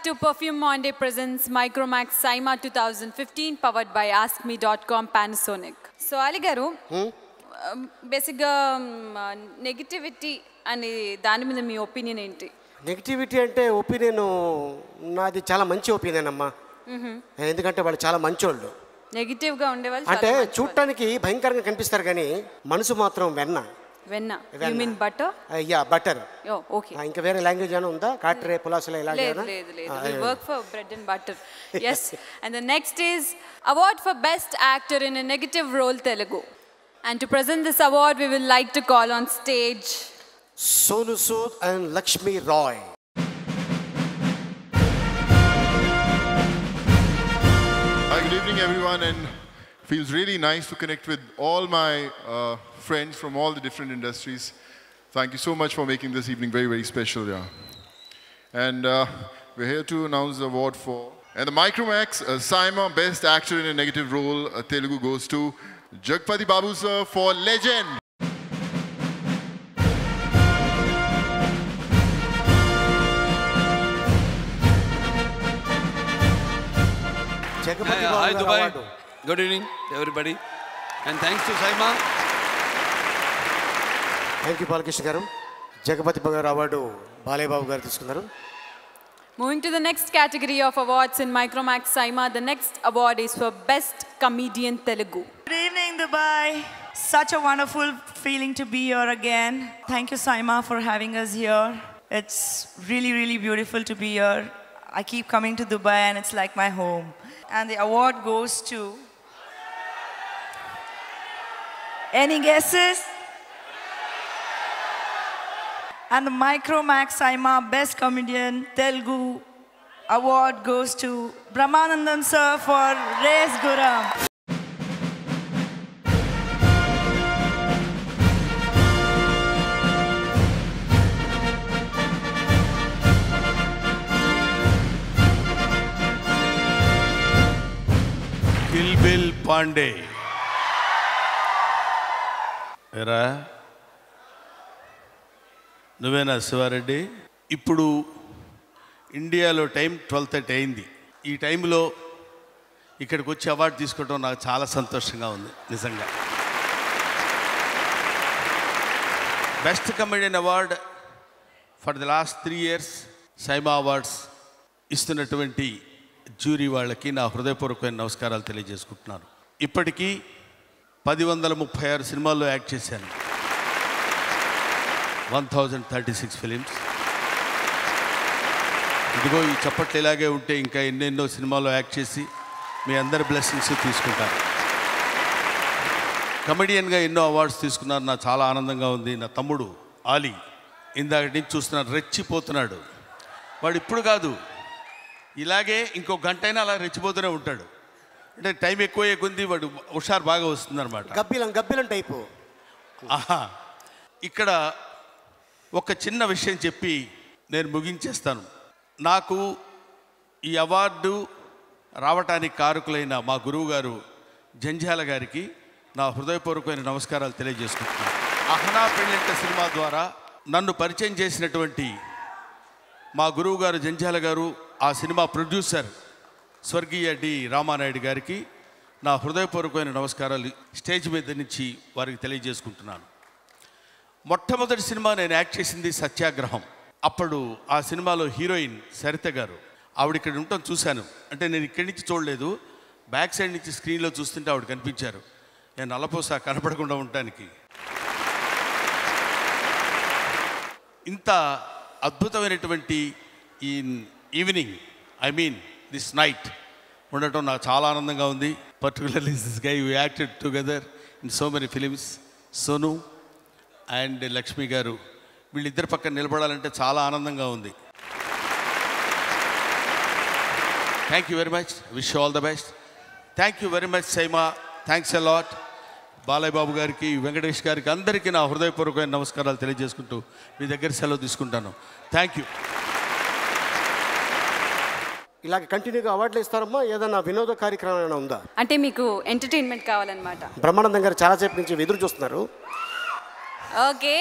To Perfume Monday presents Micromax Saima 2015 powered by AskMe.com Panasonic. So Ali garu, basically negativity ani dani మీద మీ opinion ఏంటి? Negativity అంటే opinion నాది చాలా మంచి opinion అమ్మా. ఎందుకంటే వాళ్ళు చాలా మంచోళ్ళు. నెగటివ్ గా ఉండే వాళ్ళు అంటే చూడటానికి భయంకరంగా కనిపిస్తారు కానీ మనసు మాత్రం వెన్న. You mean butter? Yeah, butter. Oh, okay. ఇంకా వేరే లాంగ్వేజ్ ఏమైనా ఉందా? కాట్రే పులాసుల ఇలా లేదు. We work for bread and butter. Yes. And the next is award for best actor in a negative role Telugu. And to present this award we will like to call on stage Sonu Sood and Lakshmi Roy. Hi, good evening everyone, and feels really nice to connect with all my friends from all the different industries. Thank you so much for making this evening very, very special. And we're here to announce the award for and the Micromax Saima Best Actor in a Negative Role Telugu goes to Jagpati Babu sir for Legend. Hi Dubai. Good evening everybody, and thanks to Saima. Thank you Balkishna garu. Jagpati Babu award Balay Babu garu తీసుకున్నారు. Moving to the next category of awards in Micromax Saima, the next award is for Best Comedian Telugu. Good evening Dubai. Such a wonderful feeling to be here again. Thank you Saima for having us here. It's really, really beautiful to be here. I keep coming to Dubai and it's like my home. And the award goes to... Any guesses? And the Micromax Saima Best Comedian Telugu award goes to Brahmanandam sir for Race Guram. Kilbil Pandey. ఎరా నువ్వేనా శివారెడ్డి? ఇప్పుడు ఇండియాలో time 12:30 అయింది. ఈ టైంలో ఇక్కడికి వచ్చి award తీసుకోవడం నాకు చాలా సంతోషంగా ఉంది నిజంగా. Best comedian award for the last 3 years SIIMA awards ఇస్తున్నటువంటి జ్యూరీ వాళ్ళకి నా హృదయపూర్వకమైన నమస్కారాలు తెలియజేసుకుంటున్నాను. ఇప్పటికీ 1036 సినిమాల్లో యాక్ట్ చేశాను. 1036 ఫిలిమ్స్. ఇదిగో ఈ చప్పట్లు ఇలాగే ఉంటే ఇంకా ఎన్నెన్నో సినిమాల్లో యాక్ట్ చేసి మీ అందరి బ్లెస్సింగ్స్ తీసుకుంటాను. కమెడియన్గా ఎన్నో అవార్డ్స్ తీసుకున్నారు. నాకు చాలా ఆనందంగా ఉంది. నా తమ్ముడు ఆలీ ఇందాక నుంచి చూస్తున్నాడు, రెచ్చిపోతున్నాడు. వాడు ఇప్పుడు కాదు, ఇలాగే ఇంకో గంట అయినా అలా రెచ్చిపోతూనే ఉంటాడు. అంటే టైం ఎక్కువ కొంది వాడు హుషారు బాగా వస్తుంది అనమాట. గబ్బిలం టైపు. ఇక్కడ ఒక చిన్న విషయం చెప్పి నేను ముగించేస్తాను. నాకు ఈ అవార్డు రావటానికి కారకులైన మా గురువు గారు జంధ్యాల గారికి నా హృదయపూర్వకమైన నమస్కారాలు తెలియజేసుకుంటున్నాను. అహనా పెళ్ళంట సినిమా ద్వారా నన్ను పరిచయం చేసినటువంటి మా గురువు గారు జంధ్యాల గారు, ఆ సినిమా ప్రొడ్యూసర్ స్వర్గీయ డి రామానాయుడు గారికి నా హృదయపూర్వకమైన నమస్కారాలు స్టేజ్ మీద నుంచి వారికి తెలియజేసుకుంటున్నాను. మొట్టమొదటి సినిమా నేను యాక్ట్ చేసింది సత్యాగ్రహం. అప్పుడు ఆ సినిమాలో హీరోయిన్ సరిత గారు, ఆవిడ ఇక్కడ ఉండటం చూశాను. అంటే నేను ఇక్కడి నుంచి చూడలేదు, బ్యాక్ సైడ్ నుంచి స్క్రీన్లో చూస్తుంటే ఆవిడ కనిపించారు. నేను నల్లపోసా కనపడకుండా ఉండటానికి. ఇంత అద్భుతమైనటువంటి ఈ evening, I mean this night ఉండటం నాకు చాలా ఆనందంగా ఉంది. Particularly this guy we acted together in so many films. Sonu and Lakshmi గారు వీళ్ళిద్దరి పక్కన నిలబడాలంటే చాలా ఆనందంగా ఉంది. Thank you very much. Wish all the best. Thank you very much SIIMA. Thanks a lot. Balayya Babu గారికి, వెంకటేష్ గారికి, అందరికీ నా హృదయపూర్వకమైన నమస్కారాలు తెలియజేసుకుంటూ మీ దగ్గర సెలవు తీసుకుంటాను. Thank you. ఇలాగ కంటిన్యూగా అవార్డులు ఇస్తారమ్మా? ఏదైనా వినోద కార్యక్రమం ఏమైనా ఉందా? అంటే మీకు ఎంటర్టైన్మెంట్ కావాలన్నమాట. బ్రహ్మానందం గారు చాలాసేపు నుంచి ఎదురు చూస్తున్నారు. ఓకే.